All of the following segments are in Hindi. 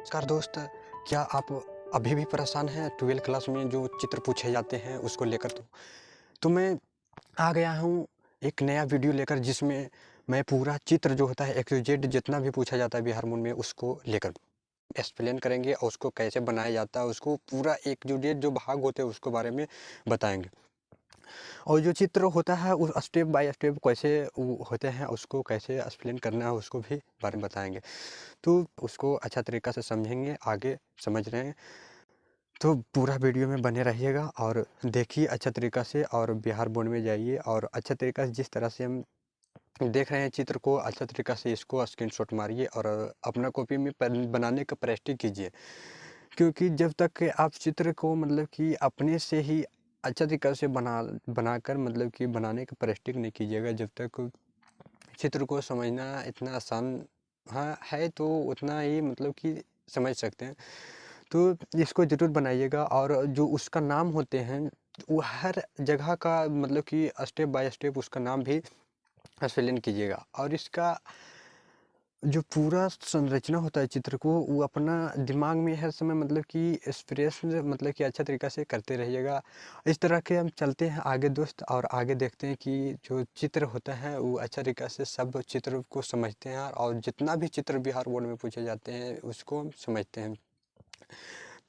नमस्कार दोस्त, क्या आप अभी भी परेशान हैं 12th क्लास में जो चित्र पूछे जाते हैं उसको लेकर? तो मैं आ गया हूँ एक नया वीडियो लेकर, जिसमें मैं पूरा चित्र जो होता है ए टू जेड जितना भी पूछा जाता है बिहार बोर्ड में उसको लेकर एक्सप्लेन करेंगे और उसको कैसे बनाया जाता है, उसको पूरा ए टू जेड जो भाग होते हैं उसके बारे में बताएंगे। और जो चित्र होता है उस स्टेप बाय स्टेप कैसे वो होते हैं उसको कैसे एक्सप्लेन करना है उसको भी बारे में बताएंगे। तो उसको अच्छा तरीक़ा से समझेंगे, आगे समझ रहे हैं तो पूरा वीडियो में बने रहिएगा और देखिए अच्छा तरीक़ा से, और बिहार बोर्ड में जाइए और अच्छा तरीक़ा से जिस तरह से हम देख रहे हैं चित्र को अच्छा तरीक़ा से इसको स्क्रीनशॉट मारिए और अपना कॉपी में बनाने का प्रैक्टिस कीजिए। क्योंकि जब तक कि आप चित्र को मतलब कि अपने से ही अच्छा तरीक़ा से बनाकर मतलब कि बनाने का प्रैक्टिस नहीं कीजिएगा, जब तक चित्र को समझना इतना आसान हाँ है तो उतना ही मतलब कि समझ सकते हैं। तो इसको ज़रूर बनाइएगा और जो उसका नाम होते हैं वो हर जगह का मतलब कि स्टेप बाय स्टेप उसका नाम भी एक्सप्लेन कीजिएगा। और इसका जो पूरा संरचना होता है चित्र को वो अपना दिमाग में हर समय मतलब कि एक्सप्रेस मतलब कि अच्छा तरीक़ा से करते रहिएगा। इस तरह के हम चलते हैं आगे दोस्त, और आगे देखते हैं कि जो चित्र होता है वो अच्छा तरीक़ा से सब चित्र को समझते हैं और जितना भी चित्र बिहार बोर्ड में पूछे जाते हैं उसको हम समझते हैं।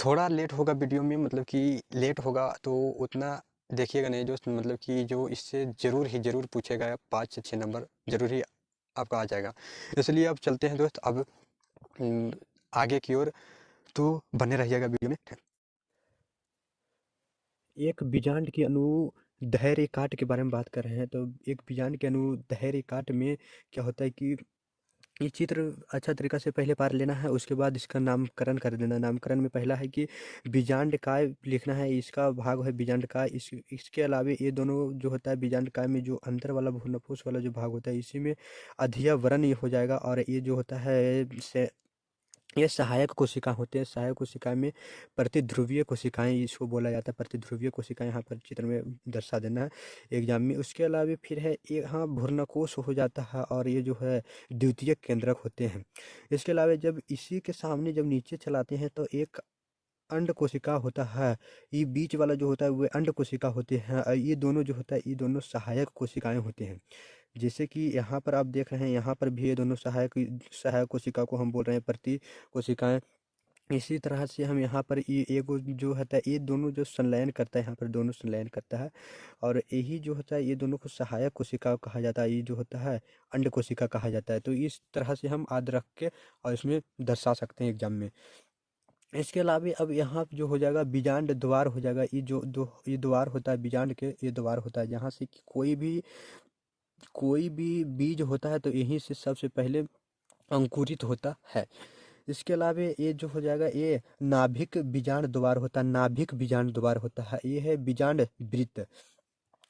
थोड़ा लेट होगा वीडियो में, मतलब कि लेट होगा तो उतना देखिएगा नहीं दोस्त, मतलब कि जो इससे ज़रूर ही ज़रूर पूछेगा 5 से 6 नंबर ज़रूर ही आपका आ जाएगा। इसलिए अब चलते हैं दोस्त अब उम, आगे की ओर, तो बने रहिएगा वीडियो में। एक बीजांड की अनुदैर्ध्य काट के बारे में बात कर रहे हैं। तो एक बीजांड के अनुदैर्ध्य काट में क्या होता है कि ये चित्र अच्छा तरीक़ा से पहले पार लेना है, उसके बाद इसका नामकरण कर देना। नामकरण में पहला है कि बीजांडकाय लिखना है, इसका भाग है बीजांडकाय। इसके अलावे ये दोनों जो होता है बीजांडकाय में जो अंदर वाला भ्रूणपोष वाला जो भाग होता है इसी में अध्ययवरण ये हो जाएगा। और ये जो होता है से ये सहायक कोशिका होते हैं। सहायक कोशिका में प्रतिध्रुवीय कोशिकाएं इसको बोला जाता है। प्रतिध्रुवीय कोशिकाएं यहाँ पर चित्र में दर्शा देना है एग्जाम में। उसके अलावा फिर है यहाँ भ्रूणकोश हो जाता है और ये जो है द्वितीयक केंद्रक होते हैं। इसके अलावा जब इसी के सामने जब नीचे चलाते हैं तो एक अंड कोशिका होता है। ये बीच वाला जो होता है वो अंड कोशिका होते हैं। और ये दोनों जो होता है ये दोनों सहायक कोशिकाएं होते हैं। जैसे कि यहाँ पर आप देख रहे हैं, यहाँ पर भी ये दोनों सहायक सहायक कोशिका को हम बोल रहे हैं प्रति कोशिकाएं। इसी तरह से हम यहाँ पर ये एक जो होता है ये दोनों जो संलयन करता है, यहाँ पर दोनों संलयन करता है और यही जो होता है ये दोनों को सहायक कोशिका कहा जाता है। ये जो होता है अंड कोशिका कहा जाता है। तो इस तरह से हम याद रख के और इसमें दर्शा सकते हैं एग्जाम में। इसके अलावा अब यहाँ जो हो जाएगा बीजांड द्वार हो जाएगा। ये जो ये द्वार होता है बीजांड के, ये द्वार होता है जहाँ से कि कोई भी बीज होता है तो यहीं से सबसे पहले अंकुरित होता है। इसके अलावा ये जो हो जाएगा ये नाभिक बीजांड द्वार होता है। नाभिक बीजांड द्वार होता है, ये है बीजांड वृत्त।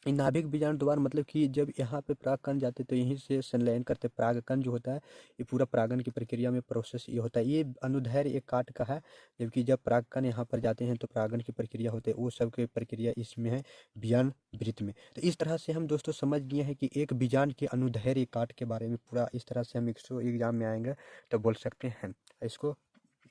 ये नाभिक बीजांड द्वार मतलब कि जब यहाँ पे परागकण जाते तो यहीं से संलयन करते। परागकण जो होता है ये पूरा परागन की प्रक्रिया में प्रोसेस ये होता है। ये अनुदैर्ध्य एक काट का है, जबकि जब परागकण यहाँ पर जाते हैं तो परागन की प्रक्रिया होती है, वो सब की प्रक्रिया इसमें है बीजांड वृत्त में। तो इस तरह से हम दोस्तों समझ गए हैं कि एक बीजांड के अनुदैर्ध्य काट के बारे में पूरा इस तरह से हम एग्जाम में आएंगे तो बोल सकते हैं। इसको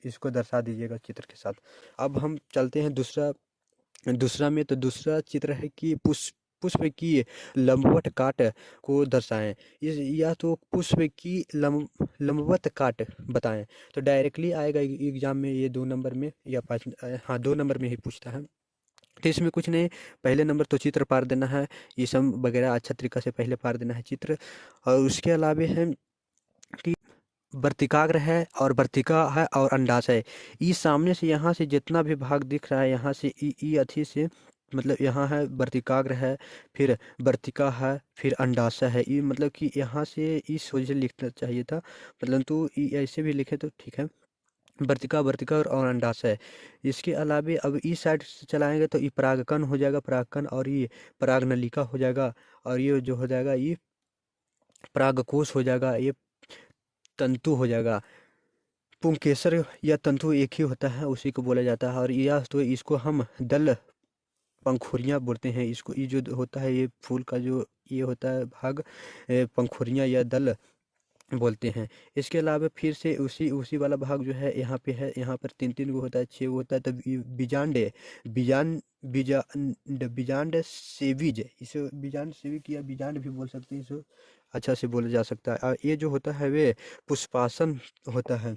इसको दर्शा दीजिएगा चित्र के साथ। अब हम चलते हैं दूसरा में। तो दूसरा चित्र है कि पुष्प पुष्प की लंबवत काट को दर्शाएं। इस या तो पुष्प की लंबवत काट बताएं। तो डायरेक्टली आएगा एग्जाम में ये 2 नंबर में या 5, हाँ 2 नंबर में ही पूछता है। तो इसमें कुछ नहीं, पहले नंबर तो चित्र पार देना है, ये सब वगैरह अच्छा तरीका से पहले पार देना है चित्र। और उसके अलावा है कि वर्तिकाग्र है और वर्तिका है और अंडाशय है। ये सामने से यहाँ से जितना भी भाग दिख रहा है यहाँ से ई अथी से मतलब यहाँ है वर्तिकाग्र है, फिर वर्तिका है, फिर अंडाशय है। ये मतलब कि यहाँ से इस वजह से लिखना चाहिए था, मतलब तो ऐसे भी लिखे तो ठीक है। वर्तिका वर्तिका और अंडाशय। इसके अलावा अब इस साइड से चलाएंगे तो ये परागकण हो जाएगा, परागकण, और ये परागनलिका हो जाएगा, और ये जो हो जाएगा ये परागकोश हो जाएगा, ये तंतु हो जाएगा। पुंकेसर या तंतु एक ही होता है, उसी को बोला जाता है। और यह तो इसको हम दल पंखुड़ियाँ बोलते हैं। इसको ये जो होता है ये फूल का जो ये होता है भाग पंखुड़ियाँ या दल बोलते हैं। इसके अलावा फिर से उसी उसी वाला भाग जो है, यहाँ पर 3-3 गो होता है, 6 गो होता है, तब ये बिजांड है। बिजान बिजांड सेविज है, इसे बिजांड सेविक या बिजांड भी बोल सकते हैं, इसे अच्छा से बोला जा सकता है। और ये जो होता है वे पुष्पासन होता है,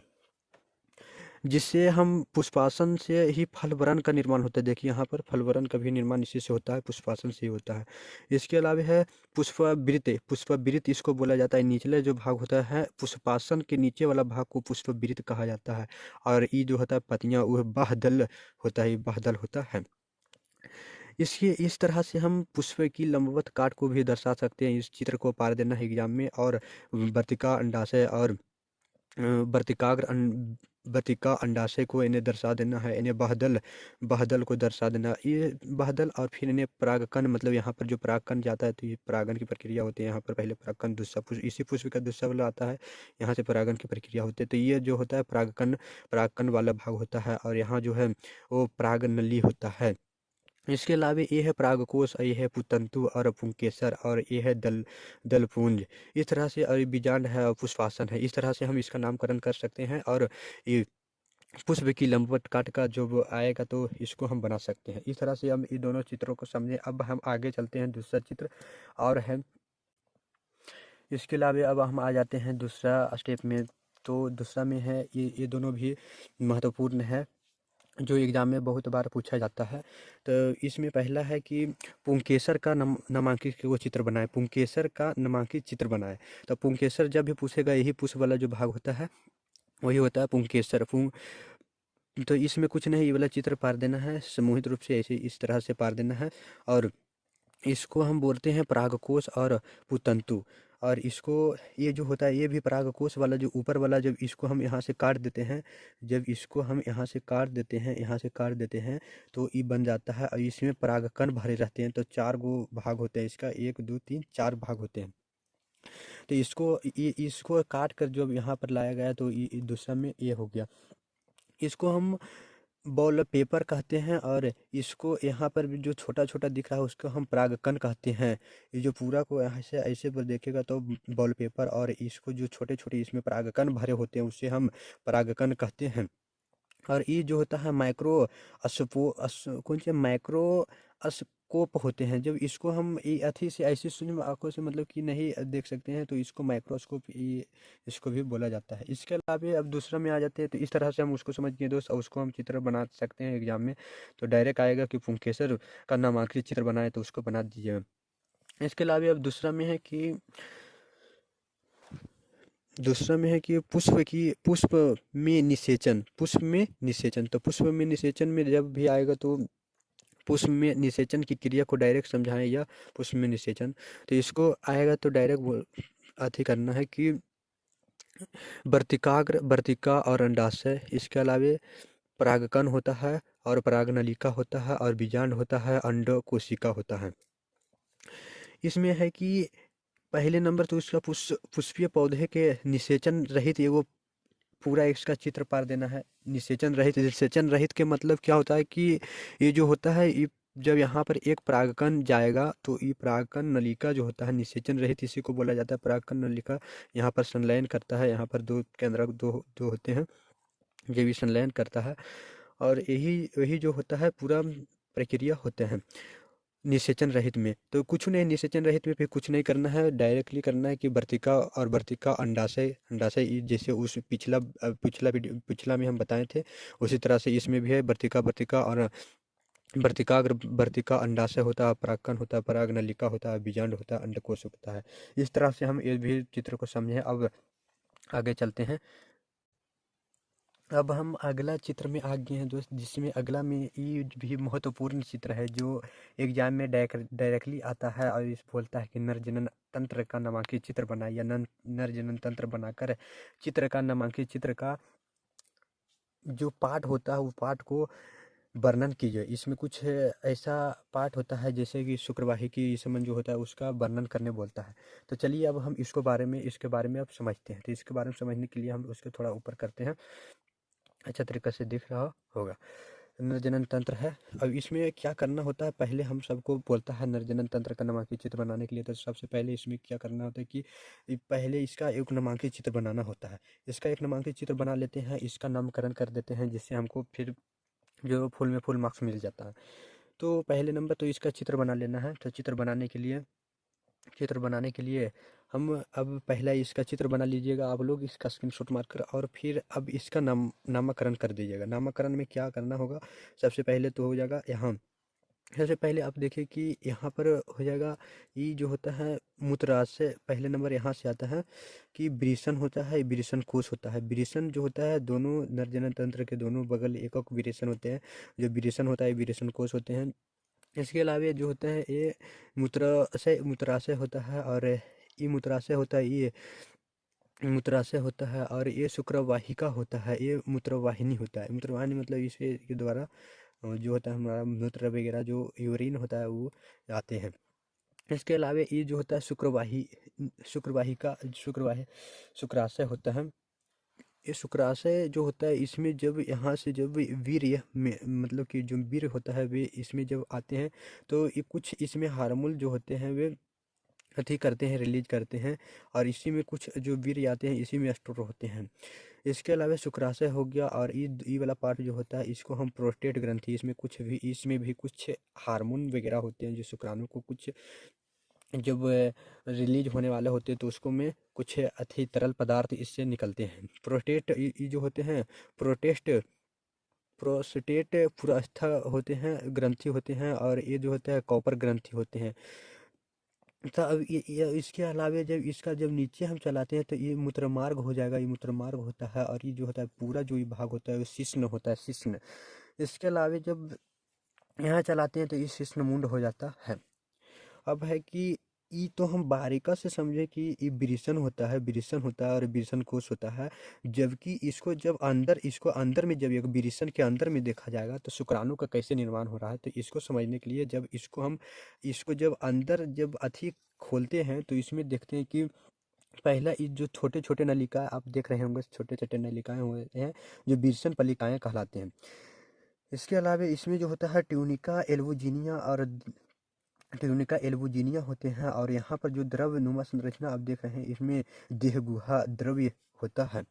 जिससे हम पुष्पासन से ही फलवरन का निर्माण होता है। देखिए यहाँ पर फलवरन का भी निर्माण इसी से होता है, पुष्पासन से ही होता है। इसके अलावा है पुष्पवृत्त। पुष्पवृत्त इसको बोला जाता है, निचले जो भाग होता है पुष्पासन के नीचे वाला भाग को पुष्पवृत्त कहा जाता है। और ये जो होता है पत्तियाँ, वह बाह्यदल होता है, ये बाह्यदल होता है। इसके इस तरह से हम पुष्प की लंबवत काट को भी दर्शा सकते हैं। इस चित्र को पार देना है एग्जाम में। और वर्तिका अंडाशय और वर्तिकाग्र वर्तिका अंडाशय को इन्हें दर्शा देना है, इन्हें बाह्यदल बाह्यदल को दर्शा देना। ये बाह्यदल और फिर इन्हें परागकण, मतलब यहाँ पर जो परागकण जाता है तो ये परागन की प्रक्रिया होती है। यहाँ पर पहले परागकण दूसरा पुष्प, इसी पुष्प का दूसरा वाला आता है, यहाँ से परागन की प्रक्रिया होती है। तो ये जो होता है परागकण, परागकण वाला भाग होता है। और यहाँ जो है वो परागनली होता है। इसके अलावा ये है परागकोश, ये है पुतंतु और पुंकेसर, और ये है दलपुंज। इस तरह से, और बीजांड है और पुष्पासन है। इस तरह से हम इसका नामकरण कर सकते हैं। और ये पुष्प की लंबवत काट का जो वो आएगा तो इसको हम बना सकते हैं। इस तरह से हम इन दोनों चित्रों को समझें। अब हम आगे चलते हैं दूसरा चित्र और है। इसके अलावा अब हम आ जाते हैं दूसरा स्टेप में। तो दूसरा में है, ये दोनों भी महत्वपूर्ण है, जो एग्जाम में बहुत बार पूछा जाता है। तो इसमें पहला है कि पुंकेसर का नामांकित वो चित्र बनाए, पुंकेसर का नामांकित चित्र बनाए। तो पुंकेसर जब भी पूछेगा, यही पुष्प वाला जो भाग होता है वही होता है पुंकेसर। तो इसमें कुछ नहीं, ये वाला चित्र पार देना है समूहित रूप से, ऐसे इस तरह से पार देना है। और इसको हम बोलते हैं परागकोश और पुतंतु। और इसको, ये जो होता है ये भी परागकोश वाला जो ऊपर वाला, जब इसको हम यहाँ से काट देते हैं, जब इसको हम यहाँ से काट देते हैं, यहाँ से काट देते हैं, तो ये बन जाता है। और इसमें परागकण भरे रहते हैं। तो 4 गो भाग होते हैं इसका, 1 2 3 4 भाग होते हैं। तो इसको काट कर जब यहाँ पर लाया गया तो ये दूसरा में ये हो गया। इसको हम बॉल पेपर कहते हैं। और इसको यहाँ पर भी जो छोटा छोटा दिख रहा है उसको हम परागकण कहते हैं। ये जो पूरा को यहाँ से ऐसे पर देखेगा तो बॉल पेपर, और इसको जो छोटे छोटे इसमें परागकण भरे होते हैं उसे हम परागकण कहते हैं। और ये जो होता है कौन से माइक्रो स्कोप होते हैं। जब इसको हम ये अथी से ऐसी सूक्ष्म आंखों से मतलब कि नहीं देख सकते हैं तो इसको माइक्रोस्कोप, ये इसको भी बोला जाता है। इसके अलावा अब दूसरा में आ जाते हैं। तो इस तरह से हम उसको समझ गए दोस्त, और उसको हम चित्र बना सकते हैं एग्जाम में। तो डायरेक्ट आएगा कि पुंकेसर का नामांकित चित्र बनाए, तो उसको बना दीजिए। इसके अलावा अब दूसरा में है कि पुष्प में निषेचन, पुष्प में निषेचन। तो पुष्प में निषेचन में जब भी आएगा तो पुष्प में निषेचन की क्रिया को डायरेक्ट समझाएं, या पुष्प में निषेचन। तो इसको आएगा तो डायरेक्ट अथी करना है कि वर्तिका और अंडाशय। इसके अलावा परागकण होता है, और परागनलिका होता है, और बीजांड होता है, अंड कोशिका होता है। इसमें है कि पहले नंबर तो इसका पुष्पीय पौधे के निषेचन रहित एगो पूरा इसका चित्र पार देना है। निषेचन रहित के मतलब क्या होता है कि ये जो होता है, ये जब यहाँ पर एक परागकण जाएगा तो ये परागकण नलिका जो होता है निषेचन रहित, इसी को बोला जाता है परागकण नलिका। यहाँ पर संलयन करता है, यहाँ पर दो केंद्रक दो होते हैं, ये भी संलयन करता है। और यही जो होता है पूरा प्रक्रिया होते हैं निषेचन रहित में। तो कुछ नहीं, निषेचन रहित में फिर कुछ नहीं करना है, डायरेक्टली करना है कि वर्तिका और वर्तिका अंडाशय। जैसे उस पिछला में हम बताए थे, उसी तरह से इसमें भी है वर्तिका और वर्तिका अंडाशय होता है, परागकण होता है, परागनलिका होता है, बीजांड होता है, अंडकोश होता है। इस तरह से हम ये भी चित्र को समझे। अब आगे चलते हैं। अब हम अगला चित्र में आ गए हैं दोस्त, जिसमें अगला में ये भी महत्वपूर्ण चित्र है जो एग्जाम में डायरेक्टली आता है। और इस बोलता है कि नर जनन तंत्र का नामांकित चित्र बनाए, या नर जनन तंत्र बनाकर चित्र का नामांकित चित्र का जो पाठ होता है वो पाठ को वर्णन कीजिए। इसमें कुछ ऐसा पाठ होता है जैसे कि शुक्रवाहिकी संबंध जो होता है उसका वर्णन करने बोलता है। तो चलिए अब हम इसके बारे में अब समझते हैं। तो इसके बारे में समझने के लिए हम उसको थोड़ा ऊपर करते हैं, अच्छा तरीके से दिख रहा होगा। नर जनन तंत्र है। अब इसमें क्या करना होता है, पहले हम सबको बोलता है नर जनन तंत्र का नामांकित चित्र बनाने के लिए, तो सबसे पहले इसमें क्या करना होता है कि पहले इसका एक नामांकित चित्र बनाना होता है। इसका एक नामांकित चित्र बना लेते हैं, इसका नामकरण कर देते हैं, जिससे हमको फिर जो फुल में फुल मार्क्स मिल जाता है। तो पहले नंबर तो इसका चित्र बना लेना है। तो चित्र बनाने के लिए हम अब पहला इसका चित्र बना लीजिएगा आप लोग, इसका स्क्रीनशॉट मारकर, और फिर अब इसका नामकरण कर दीजिएगा। नामकरण में क्या करना होगा, सबसे पहले तो हो जाएगा यहाँ, सबसे पहले आप देखिए कि यहाँ पर हो जाएगा, ये जो होता है मूत्राशय, पहले नंबर यहाँ से आता है कि विरेचन होता है, विरेचन कोश होता है। विरेचन जो होता है, दोनों नरजनन तंत्र के दोनों बगल एक एक विरेचन होते हैं। जो विरेचन होता है, विरेचन कोश होते हैं। इसके अलावा जो होता है ये मूत्राशय होता है, और ये मूत्राशय होता है, ये मूत्राशय होता है, और ये शुक्रवाहिका होता है, ये मूत्रवाहिनी होता है। मूत्रवाहिनी मतलब इसके के द्वारा जो होता है हमारा मूत्र वगैरह जो यूरिन होता है वो आते हैं। इसके अलावा ये जो होता है शुक्रवाहिका शुक्राशय होता है। ये शुक्राशय जो होता है, इसमें जब यहाँ से जब वीर्य में मतलब कि जो वीर्य होता है वे इसमें जब आते हैं, तो ये कुछ इसमें हार्मोन जो होते हैं वे अथी करते हैं, रिलीज करते हैं, और इसी में कुछ जो वीर्य आते हैं इसी में स्टोर होते हैं। इसके अलावा शुक्राशय हो गया, और ये वाला पार्ट जो होता है इसको हम प्रोस्टेट ग्रंथि, इसमें भी कुछ हार्मोन वगैरह होते हैं जो शुक्राणु को कुछ जब रिलीज होने वाले होते हैं तो उसको में कुछ अति तरल पदार्थ इससे निकलते हैं। प्रोस्टेट ये जो होते हैं प्रोस्टेट पुरस्थ होते हैं, ग्रंथि होते हैं, और ये जो होता है कॉपर ग्रंथि होते हैं। तो अब ये इसके अलावा जब नीचे हम चलाते हैं तो ये मूत्रमार्ग हो जाएगा, ये मूत्रमार्ग होता है, और ये जो होता है पूरा जो ये भाग होता है वो शिश्न होता है, शिश्न। इसके अलावा जब यहाँ चलाते हैं तो ये शिश्नमुंड हो जाता है। अब है कि ये तो हम बारीका से समझे कि ये विरेचन होता है और विरेचन कोश होता है। जबकि इसको अंदर में जब एक विरेचन के अंदर में देखा जाएगा तो शुक्राणु का कैसे निर्माण हो रहा है, तो इसको समझने के लिए जब अंदर जब अथी खोलते हैं तो इसमें देखते हैं कि पहला ये जो छोटे छोटे नलिका आप देख रहे होंगे, छोटे छोटे नलिकाएं होते हैं जो विरेचन पलिकाएं कहलाते हैं। इसके अलावा इसमें जो होता है ट्यूनिका एल्बुजिनिया होते हैं, और यहाँ पर जो द्रव नुमा संरचना आप देख रहे हैं इसमें देहगुहा द्रव्य होता है।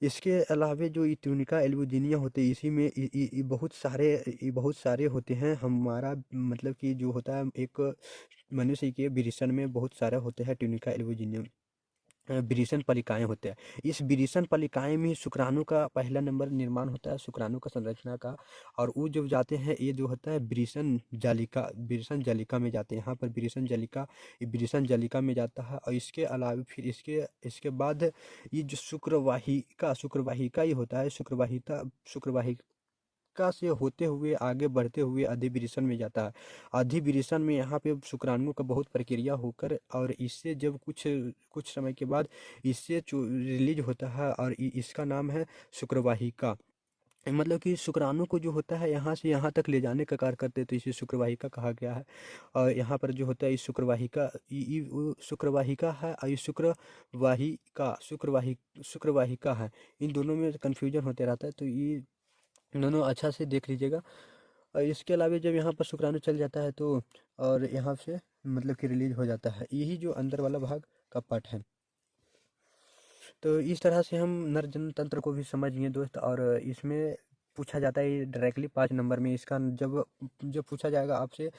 इसके अलावा जो ये ट्यूनिका एल्बुजिनिया होते हैं इसी में बहुत सारे होते हैं। हमारा मतलब कि जो होता है एक मनुष्य के विरेचन में बहुत सारे होते हैं ट्यूनिका एल्बुजिनिया विरेचन पलिकाएं होते हैं। इस विरेचन पलिकाएं में शुक्राणु का पहला नंबर निर्माण होता है, शुक्राणु का संरचना का। और वो जब जाते हैं ये जो होता है विरेचन जालिका में जाते हैं। यहाँ पर विरेचन जालिका में जाता है, और इसके अलावा फिर इसके बाद ये जो शुक्रवाहिका ये होता है, शुक्रवाहिका से होते हुए आगे बढ़ते हुए अधिविरेचन में जाता है। अधिविरेचन में यहाँ पे शुक्राणु का बहुत प्रक्रिया होकर, और इससे जब कुछ समय के बाद इससे रिलीज होता है, और इसका नाम है शुक्रवाहिका। मतलब कि शुक्राणु को जो होता है यहाँ से यहाँ तक ले जाने का कार्य करते हैं, तो इसे शुक्रवाहिका कहा गया है। और यहाँ पर जो होता है इस शुक्रवाहिका है, और ये शुक्रवाहिका है। इन दोनों में कन्फ्यूजन होते रहता है, तो ये दोनों अच्छा से देख लीजिएगा। और इसके अलावा जब यहाँ पर शुक्राणु चल जाता है तो और यहाँ से मतलब कि रिलीज हो जाता है, यही जो अंदर वाला भाग का पार्ट है। तो इस तरह से हम नर जनन तंत्र को भी समझ लिए दोस्त। और इसमें पूछा जाता है डायरेक्टली 5 नंबर में, इसका जब पूछा जाएगा आपसे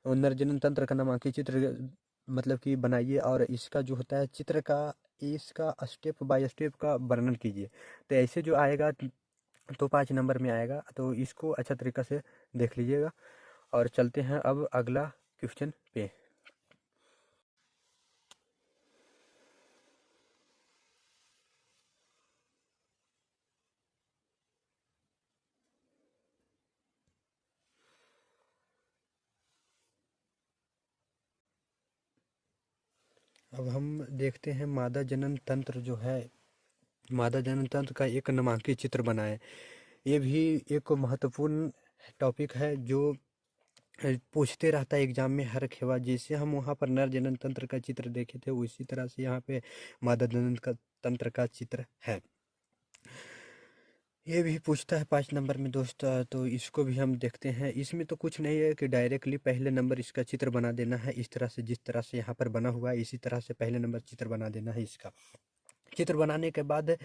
नर जनन तंत्र का नामांकित चित्र मतलब कि बनाइए, और इसका जो होता है चित्र का इसका स्टेप बाय स्टेप का वर्णन कीजिए। तो ऐसे जो आएगा तो 5 नंबर में आएगा, तो इसको अच्छा तरीक़ा से देख लीजिएगा। और चलते हैं अब अगला क्वेश्चन पे। अब हम देखते हैं मादा जनन तंत्र जो है, मादा जनन तंत्र का एक नामांकित चित्र बनाएं। ये भी एक महत्वपूर्ण टॉपिक है जो पूछते रहता है एग्जाम में हर खेवा। जैसे हम वहाँ पर नर जनन तंत्र का चित्र देखे थे उसी तरह से यहाँ पे मादा जनन का तंत्र का चित्र है। ये भी पूछता है 5 नंबर में दोस्त, तो इसको भी हम देखते हैं। इसमें तो कुछ नहीं है कि डायरेक्टली पहले नंबर इसका चित्र बना देना है, इस तरह से, जिस तरह से यहाँ पर बना हुआ है इसी तरह से पहले नंबर चित्र बना देना है इसका। चित्र बनाने के बाद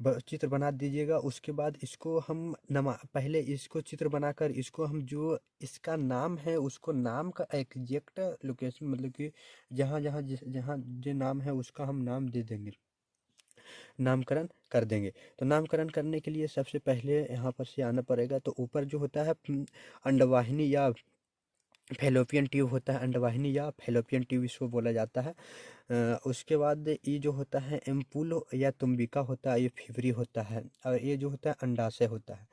चित्र बना दीजिएगा। उसके बाद इसको हम पहले इसको चित्र बनाकर इसको हम जो इसका नाम है उसको नाम का एग्जैक्ट लोकेशन, मतलब कि जहाँ जहाँ जहाँ जो नाम है उसका हम नाम दे देंगे, नामकरण कर देंगे। तो नामकरण करने के लिए सबसे पहले यहाँ पर से आना पड़ेगा। तो ऊपर जो होता है अंडवाहिनी या फैलोपियन ट्यूब होता है, अंडवाहिनी या फैलोपियन ट्यूब इसको बोला जाता है। उसके बाद ये जो होता है एम्पुल या तुम्बिका होता है, ये फिवरी होता है। और ये जो होता है अंडाशय होता है।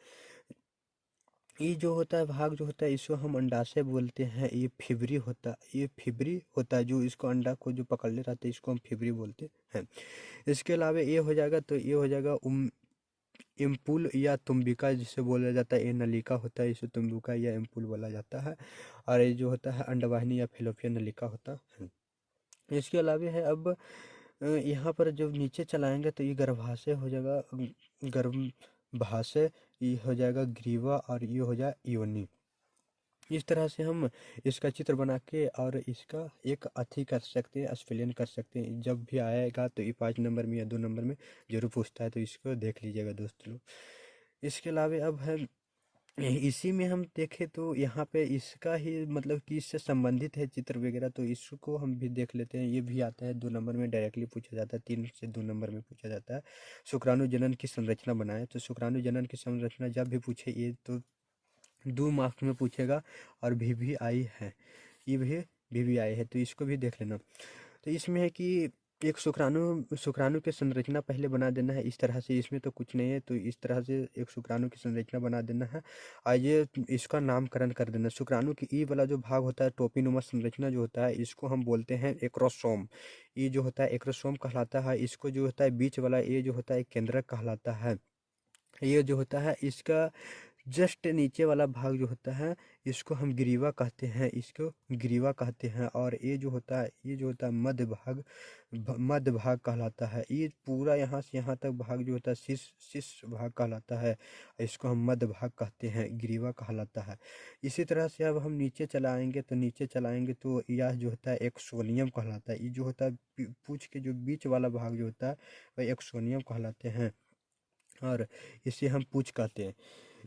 ये जो होता है भाग जो होता है इसको हम अंडाशय बोलते हैं। ये फिवरी होता है, जो इसको अंडा को जो पकड़ ले रहता है इसको हम फिवरी बोलते हैं। इसके अलावा ये हो जाएगा, तो ये हो जाएगा इम्पुल या तुम्बिका जिसे बोला जाता है। ये नलिका होता है, इसे तुम्बिका या इम्पुल बोला जाता है। और ये जो होता है अंडवाहिनी या फैलोपियन नलिका होता है। इसके अलावा है अब यहाँ पर जब नीचे चलाएंगे तो ये गर्भाशय हो जाएगा, गर्भाशय, ये हो जाएगा ग्रीवा, और ये हो जाए योनि। इस तरह से हम इसका चित्र बना के और इसका एक अथी कर सकते हैं, स्पेलिंग कर सकते हैं। जब भी आएगा तो ये 5 नंबर में या 2 नंबर में जरूर पूछता है, तो इसको देख लीजिएगा दोस्त लोग। इसके अलावा अब है इसी में हम देखें तो यहाँ पे इसका ही मतलब कि इससे संबंधित है चित्र वगैरह, तो इसको हम भी देख लेते हैं। ये भी आता है 2 नंबर में, डायरेक्टली पूछा जाता है, 3 से 2 नंबर में पूछा जाता है। शुक्राणु जनन की संरचना बनाए, तो शुक्राणु जनन की संरचना जब भी पूछे ये तो 2 मार्क्स में पूछेगा। और VVI है, ये भी VVI है, तो इसको भी देख लेना। तो इसमें है कि एक शुक्राणु शुक्राणु की संरचना पहले बना देना है इस तरह से। इसमें तो कुछ नहीं है, तो इस तरह से एक शुक्राणु की संरचना बना देना है। और ये इसका नामकरण कर देना। शुक्राणु की ई वाला जो भाग होता है टोपीनुमा संरचना जो होता है इसको हम बोलते हैं एक्रोसोम। ये जो होता है एक्रोसोम कहलाता है। इसको जो होता है बीच वाला ये जो होता है केंद्रक कहलाता है। ये जो होता है इसका जस्ट नीचे वाला भाग जो होता है इसको हम ग्रीवा कहते हैं, इसको ग्रीवा कहते हैं। और ये जो होता है मध्य भाग कहलाता है। ये पूरा यहाँ से यहाँ तक भाग जो होता है शीर्ष भाग कहलाता है, इसको हम मध्य भाग कहते हैं, ग्रीवा कहलाता है। इसी तरह से अब हम नीचे चलाएंगे तो यह जो होता है एक्सोनियम कहलाता है। ये जो होता है पूंछ के जो बीच वाला भाग जो होता है वह एक्सोनियम कहलाते हैं, और इसे हम पूंछ कहते हैं।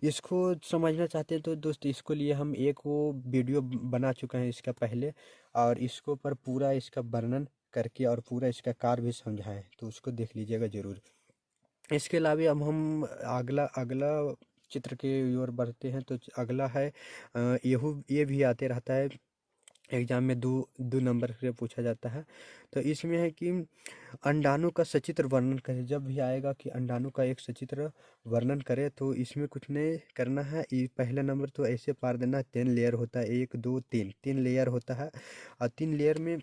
इसको समझना चाहते हैं तो दोस्त इसको लिए हम एक वो वीडियो बना चुके हैं इसका पहले, और इसको पर पूरा इसका वर्णन करके और पूरा इसका कार्य भी समझाएं, तो उसको देख लीजिएगा जरूर। इसके अलावा अब हम अगला अगला चित्र के ओर बढ़ते हैं। तो अगला है ये भी आते रहता है एग्जाम में, 2 नंबर से पूछा जाता है। तो इसमें है कि अंडाणु का सचित्र वर्णन करें। जब भी आएगा कि अंडाणु का एक सचित्र वर्णन करे तो इसमें कुछ नहीं करना है। ये पहला नंबर तो ऐसे पार देना है। 3 लेयर होता है, 1 2 3, 3 लेयर होता है। और 3 लेयर में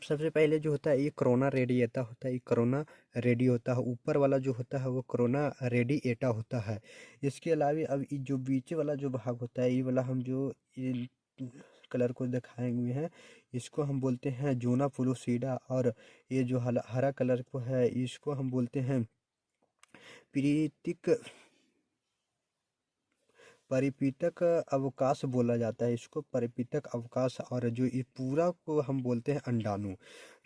सबसे पहले जो होता है ये कोरोना रेडिएटा होता है, ये कोरोना रेडी होता है। ऊपर वाला जो होता है वो कोरोना रेडिएटा होता है। इसके अलावा अब ये जो बीच वाला जो भाग होता है, ये वाला हम जो ये कलर को दिखाए हुए हैं इसको हम बोलते हैं जोना फुलोसीडा। और ये जो हरा कलर को है इसको हम बोलते हैं प्रीतिक परिपीतक अवकाश बोला जाता है, इसको परिपीतक अवकाश। और जो ये पूरा को हम बोलते हैं अंडाणु।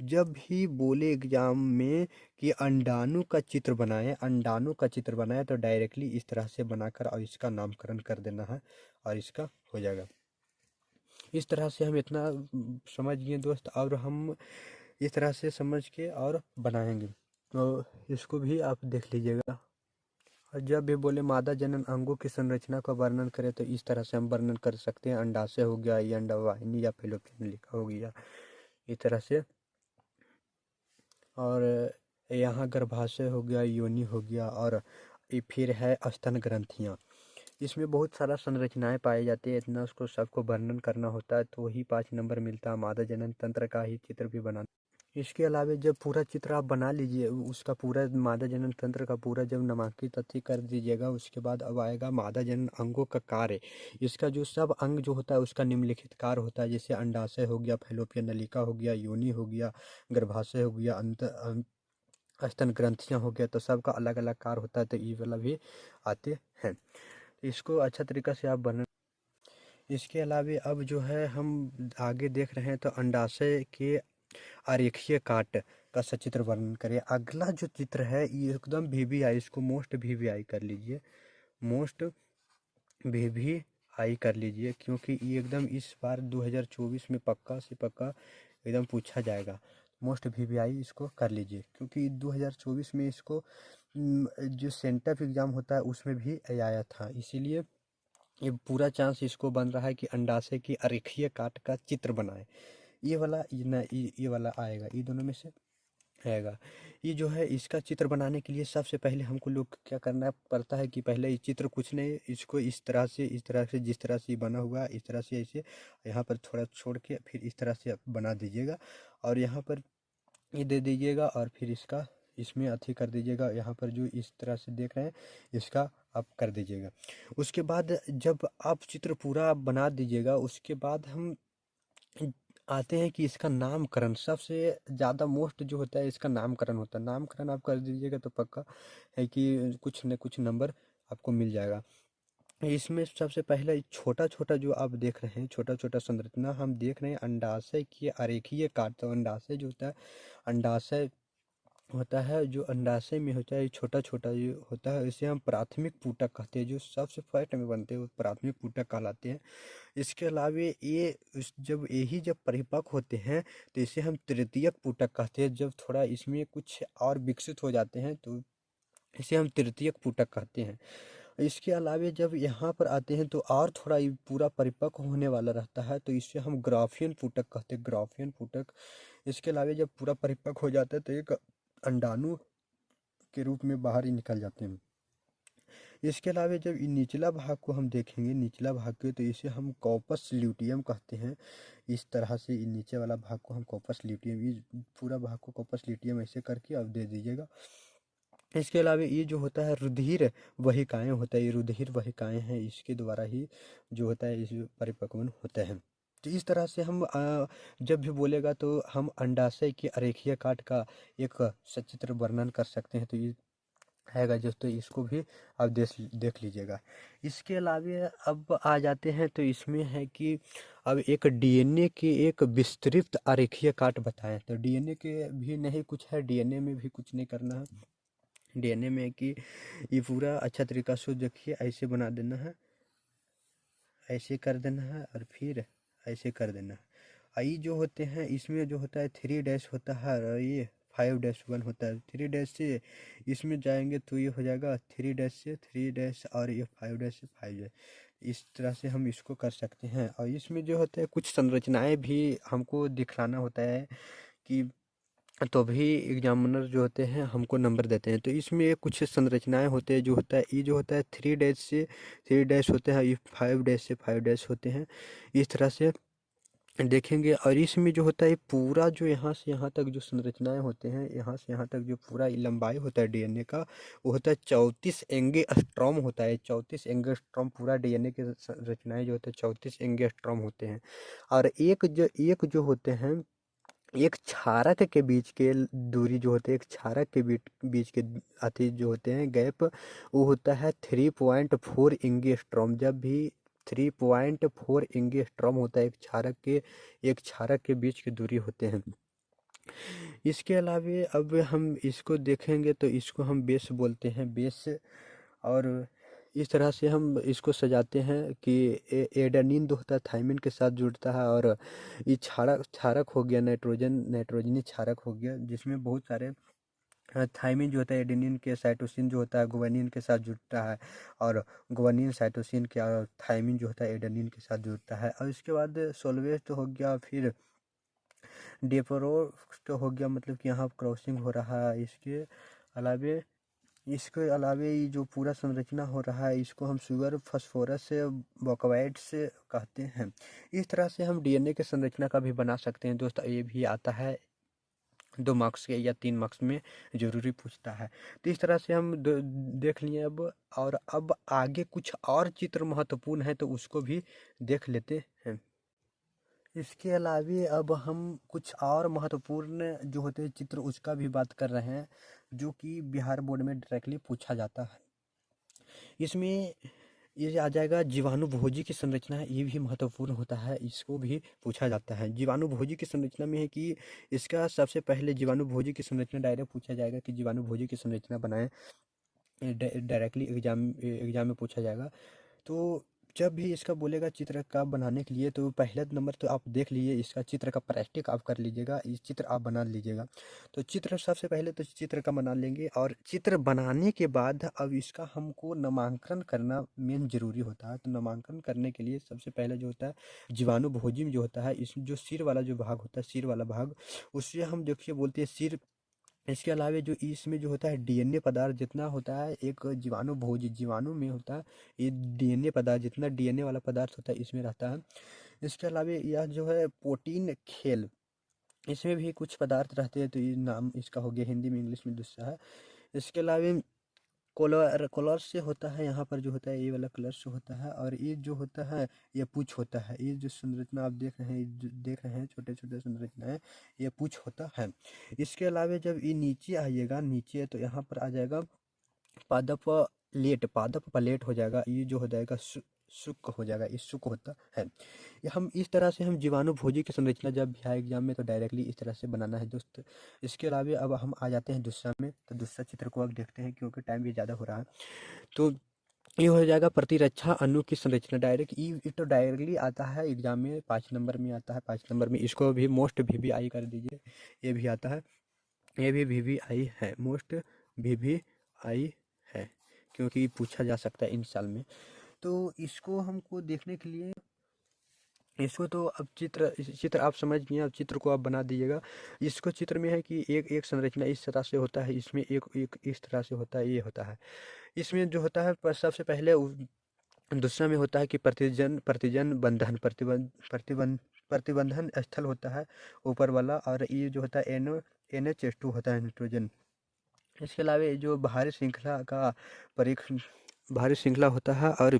जब भी बोले एग्जाम में कि अंडाणु का चित्र बनाए तो डायरेक्टली इस तरह से बनाकर और इसका नामकरण कर देना है और इसका हो जाएगा। इस तरह से हम इतना समझ गए दोस्त, और हम इस तरह से समझ के और बनाएंगे, तो इसको भी आप देख लीजिएगा। और जब भी बोले मादा जनन अंगों की संरचना का वर्णन करें तो इस तरह से हम वर्णन कर सकते हैं। अंडाशय हो गया, या अंडवाहिनी या फैलोपियन लिखा हो गया, इस तरह से। और यहाँ गर्भाशय हो गया, योनि हो गया, और ये फिर है स्तन ग्रंथियाँ। इसमें बहुत सारा संरचनाएं पाई जाती है, इतना उसको सबको वर्णन करना होता है तो वही 5 नंबर मिलता है। मादा जनन तंत्र का ही चित्र भी बना। इसके अलावा जब पूरा चित्र आप बना लीजिए उसका पूरा मादा जनन तंत्र का पूरा जब नामांकित अति कर दीजिएगा, उसके बाद अब आएगा मादा जनन अंगों का कार्य। इसका जो सब अंग जो होता है उसका निम्नलिखित कार्य होता है, जैसे अंडाशय हो गया, फैलोपियन नलिका हो गया, योनि हो गया, गर्भाशय हो गया, स्तन ग्रंथियाँ हो गया, तो सबका अलग अलग आकार होता है, तो ये वाला भी आते हैं। तो इसको अच्छा तरीक़ा से आप बना। इसके अलावे अब जो है हम आगे देख रहे हैं, तो अंडाशय के आरेखीय काट का सचित्र वर्णन करें। अगला जो चित्र है ये एकदम वीवीआई, इसको मोस्ट वीवीआई कर लीजिए, मोस्ट वीवीआई कर लीजिए, क्योंकि ये एकदम इस बार 2024 में पक्का से पक्का एकदम पूछा जाएगा। मोस्ट वीवीआई इसको कर लीजिए, क्योंकि 2024 में इसको जो सेंटअप एग्ज़ाम होता है उसमें भी आया था, इसीलिए ये पूरा चांस इसको बन रहा है कि अंडाशय की आरेखीय काट का चित्र बनाए। ये वाला ये वाला आएगा, ये दोनों में से आएगा। ये जो है इसका चित्र बनाने के लिए सबसे पहले हमको लोग क्या करना पड़ता है कि पहले ये चित्र कुछ नहीं, इसको इस तरह से जिस तरह से ये बना हुआ है इस तरह से ऐसे यहाँ पर थोड़ा छोड़ के फिर इस तरह से बना दीजिएगा, और यहाँ पर ये दे दीजिएगा, और फिर इसका इसमें अथी कर दीजिएगा, यहाँ पर जो इस तरह से देख रहे हैं इसका आप कर दीजिएगा। उसके बाद जब आप चित्र पूरा बना दीजिएगा, उसके बाद हम आते हैं कि इसका नामकरण सबसे ज़्यादा मोस्ट जो होता है इसका नामकरण होता है। नामकरण आप कर दीजिएगा तो पक्का है कि कुछ न कुछ नंबर आपको मिल जाएगा। इसमें सबसे पहले छोटा छोटा जो आप देख रहे हैं, छोटा छोटा संरचना हम देख रहे हैं अंडाशय की आरेखीय काट। तो अंडाशय जो होता है, अंडाशय होता है जो अंडाशय में होता है छोटा छोटा जो होता है, इसे हम प्राथमिक पुटक कहते हैं। जो सबसे फर्स्ट में बनते हैं वो प्राथमिक पुटक कहलाते हैं। इसके अलावे ये जब परिपक्व होते हैं तो इसे हम तृतीयक पुटक कहते हैं। जब थोड़ा इसमें कुछ और विकसित हो जाते हैं तो इसे हम तृतीयक पुटक कहते हैं। इसके अलावे जब यहाँ पर आते हैं तो और थोड़ा ये पूरा परिपक्व होने वाला रहता है, तो इसे हम ग्राफियन पुटक कहते हैं, ग्राफियन पुटक। इसके अलावे जब पूरा परिपक्व हो जाता है तो एक अंडाणु के रूप में बाहर ही निकल जाते हैं। इसके अलावा जब निचला भाग को हम देखेंगे, निचला भाग के, तो इसे हम कॉर्पस ल्यूटियम कहते हैं। इस तरह से नीचे वाला भाग को हम कॉर्पस ल्यूटियम, इस पूरा भाग को कॉर्पस ल्यूटियम ऐसे करके अब दे दीजिएगा। इसके अलावा ये जो होता है रुधिर वहिकाएँ होता है, ये रुधिर वहिकाएँ हैं, इसके द्वारा ही जो होता है इस परिपक्वन होता है। तो इस तरह से हम जब भी बोलेगा तो हम अंडाशय की आरेखीय काट का एक सचित्र वर्णन कर सकते हैं। तो ये हैगा दोस्तों, इसको भी आप देख लीजिएगा। इसके अलावे अब आ जाते हैं तो इसमें है कि अब एक डीएनए की एक विस्तृत आरेखीय काट बताएं। तो डीएनए के भी नहीं कुछ है, डीएनए में भी कुछ नहीं करना है। डीएनए में कि ये पूरा अच्छा तरीका से देखिए, ऐसे बना देना है, ऐसे कर देना है, और फिर ऐसे कर देना है। आई जो होते हैं इसमें जो होता है 3 डैश होता है, और ये 5-1 होता है। 3 डैश से इसमें जाएंगे तो ये हो जाएगा 3 डैश से 3 डैश, और ये 5 डैश से 5 डैश। इस तरह से हम इसको कर सकते हैं। और इसमें जो होता है कुछ संरचनाएं भी हमको दिखलाना होता है कि तो भी एग्जामिनर जो होते हैं हमको नंबर देते हैं। तो इसमें कुछ संरचनाएं होते हैं, जो होता है ये जो होता है 3 डैश से 3 डैश होते हैं, ये 5 डैश से 5 डैश होते हैं। इस तरह से देखेंगे। और इसमें जो होता है पूरा जो यहाँ से यहाँ तक जो संरचनाएं होते हैं, यहाँ से यहाँ तक जो पूरा लंबाई होता है डीएनए का, वो होता है 34 एंगस्ट्रॉम होता है। 34 एंगस्ट्रॉम पूरा डीएनए के रचनाएं जो होते हैं 34 एंगस्ट्रॉम होते हैं। और एक जो होते हैं, एक क्षारक के बीच के दूरी जो होते हैं, एक क्षारक के बीच के अति जो होते हैं गैप, वो होता है 3.4 एंगस्ट्रॉम। जब भी 3.4 एंगस्ट्रॉम होता है एक क्षारक के बीच की दूरी होते हैं। इसके अलावे अब हम इसको देखेंगे तो इसको हम बेस बोलते हैं, बेस। और इस तरह से हम इसको सजाते हैं कि एडेनिन जो होता है थायमिन के साथ जुड़ता है, और ये क्षारक हो गया, नाइट्रोजनी क्षारक हो गया, जिसमें बहुत सारे थायमिन जो होता है एडेनिन के, साइटोसिन जो होता है गुआनिन के साथ जुड़ता है, और गुआनिन साइटोसिन के, और थायमिन जो होता है एडेनिन के साथ जुड़ता है। और इसके बाद सोल्वेट हो गया, फिर डेपोरोस्ट हो गया, मतलब कि यहाँ क्रॉसिंग हो रहा है। इसके अलावे ये जो पूरा संरचना हो रहा है इसको हम शुगर फास्फोरस से बॉक्साइट से कहते हैं। इस तरह से हम डीएनए के संरचना का भी बना सकते हैं दोस्तों। ये भी आता है 2 मार्क्स के या 3 मार्क्स में ज़रूरी पूछता है। तो इस तरह से हम देख लिए अब। और अब आगे कुछ और चित्र महत्वपूर्ण है तो उसको भी देख लेते हैं। इसके अलावे अब हम कुछ और महत्वपूर्ण जो होते हैं चित्र उसका भी बात कर रहे हैं। जो कि बिहार बोर्ड में डायरेक्टली पूछा जाता है। इसमें ये आ जाएगा जीवाणुभोजी की संरचना है, ये भी महत्वपूर्ण होता है, इसको भी पूछा जाता है। जीवाणुभोजी की संरचना में है कि इसका सबसे पहले जीवाणुभोजी की संरचना डायरेक्ट पूछा जाएगा कि जीवाणुभोजी की संरचना बनाएं, डायरेक्टली एग्जाम में पूछा जाएगा। तो जब भी इसका बोलेगा चित्र का बनाने के लिए, तो पहला नंबर तो आप देख लीजिए, इसका चित्र का प्रैक्टिस आप कर लीजिएगा, इस चित्र आप बना लीजिएगा। तो चित्र सबसे पहले तो चित्र का बना लेंगे, और चित्र बनाने के बाद अब इसका हमको नामांकन करना मेन जरूरी होता है। तो नामांकन करने के लिए सबसे पहले जो होता है जीवाणुभोजी में जो होता है, इस जो सिर वाला जो भाग होता है, सिर वाला भाग, उससे हम देखिए बोलते हैं सिर। इसके अलावा जो इसमें जो होता है डीएनए पदार्थ जितना होता है, एक जीवाणुभोजी जीवाणु में होता है, ये डीएनए पदार्थ जितना डीएनए वाला पदार्थ होता है इसमें रहता है। इसके अलावा यह जो है प्रोटीन खेल, इसमें भी कुछ पदार्थ रहते हैं, तो ये नाम इसका हो गया, हिंदी में इंग्लिश में दूसरा है। इसके अलावा कलर से होता है, यहाँ पर जो होता है ये वाला कलर से होता है, और ये जो होता है ये पूछ होता है। ये जो संरचना आप देख रहे हैं छोटे छोटे संरचनाएं, ये पूछ होता है। इसके अलावा जब ये नीचे आइएगा, नीचे तो यहाँ पर आ जाएगा पादप प्लेट हो जाएगा, ये जो हो जाएगा शुक हो जाएगा, ये शुक होता है। ये हम इस तरह से हम जीवाणुभोजी की संरचना जब भी आए एग्जाम में तो डायरेक्टली इस तरह से बनाना है दोस्त। इसके अलावा अब हम आ जाते हैं दूसरा में, तो दूसरा चित्र को अब देखते हैं क्योंकि टाइम भी ज़्यादा हो रहा है। तो ये हो जाएगा प्रतिरक्षा अणु की संरचना, डायरेक्ट ये तो डायरेक्टली आता है एग्जाम में, 5 नंबर में आता है, 5 नंबर में। इसको भी मोस्ट VVI कर दीजिए, ये भी आता है, ये भी VVI है, मोस्ट VVI है, क्योंकि पूछा जा सकता है इन साल में। तो इसको हमको देखने के लिए, इसको तो अब चित्र आप समझ गए, अब चित्र को आप बना दीजिएगा। इसको चित्र में है कि एक संरचना इस तरह से होता है, इसमें एक इस तरह से होता है, ये होता है। इसमें जो होता है सबसे पहले दूसरा में होता है कि प्रतिजन बंधन प्रतिबंधन स्थल होता है ऊपर वाला, और ये जो होता है NH2 होता है, नाइट्रोजन। इसके अलावा ये जो बाहरी श्रृंखला होता है, और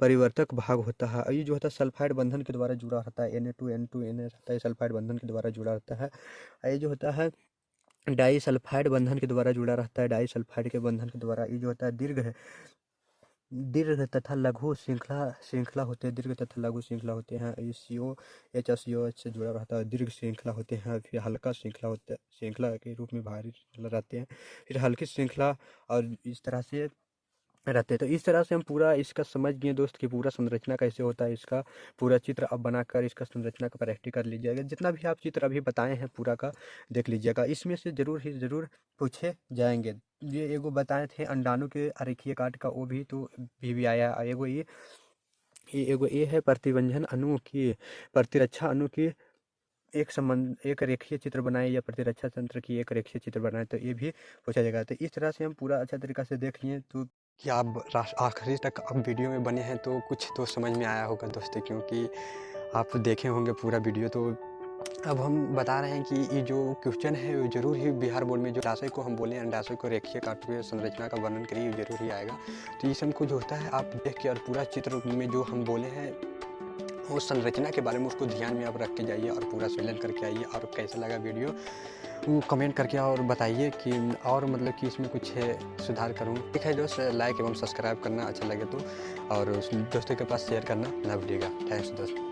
परिवर्तक भाग होता है। ये जो होता है सल्फाइड बंधन के द्वारा जुड़ा रहता है, Na2N2 रहता है, सल्फाइड बंधन के द्वारा जुड़ा रहता है। ये जो होता है डाई सल्फाइड बंधन के द्वारा जुड़ा रहता है, डाई सल्फाइड के बंधन के द्वारा। ये जो होता है दीर्घ तथा लघु श्रृंखला होते हैं, दीर्घ तथा लघु श्रृंखला होते हैं। ये COH से जुड़ा रहता है, दीर्घ श्रृंखला होते हैं। फिर हल्का श्रृंखला के रूप में भारी श्रृंखला रहते हैं, फिर हल्की श्रृंखला, और इस तरह से रहते हैं। तो इस तरह से हम पूरा इसका समझ गए दोस्त कि पूरा संरचना कैसे होता है। इसका पूरा चित्र अब बनाकर इसका संरचना का प्रैक्टिस कर लीजिएगा। जितना भी आप चित्र अभी बताए हैं पूरा का देख लीजिएगा, इसमें से जरूर पूछे जाएंगे। ये एगो बताए थे अंडाणु के आरेखीय काट का, वो भी तो भी आया। एगो ये है प्रतिबंधन अणु की प्रतिरक्षा अणु की एक रेखीय चित्र बनाए, या प्रतिरक्षा तंत्र की एक रेखीय चित्र बनाए, तो ये भी पूछा जाएगा। तो इस तरह से हम पूरा अच्छा तरीका से देख लिए। तो कि आप आखिरी तक अब वीडियो में बने हैं तो कुछ तो समझ में आया होगा दोस्तों, क्योंकि आप देखे होंगे पूरा वीडियो। तो अब हम बता रहे हैं कि ये जो क्वेश्चन है वो जरूर ही बिहार बोर्ड में, जो अंडाशय को हम बोले अंडाशय को रेखीय काटवीय संरचना का वर्णन करिए, ये जरूर ही आएगा। तो ये सब कुछ होता है आप देख के, और पूरा चित्र में जो हम बोले हैं उस संरचना के बारे में उसको ध्यान में आप रख के जाइए और पूरा संकलन करके आइए। और कैसा लगा वीडियो वो कमेंट करके और बताइए कि और मतलब कि इसमें कुछ है सुधार करूँ। ठीक है दोस्त, लाइक एवं सब्सक्राइब करना अच्छा लगे तो, और दोस्तों के पास शेयर करना ना भूलिएगा। थैंक्स दोस्त।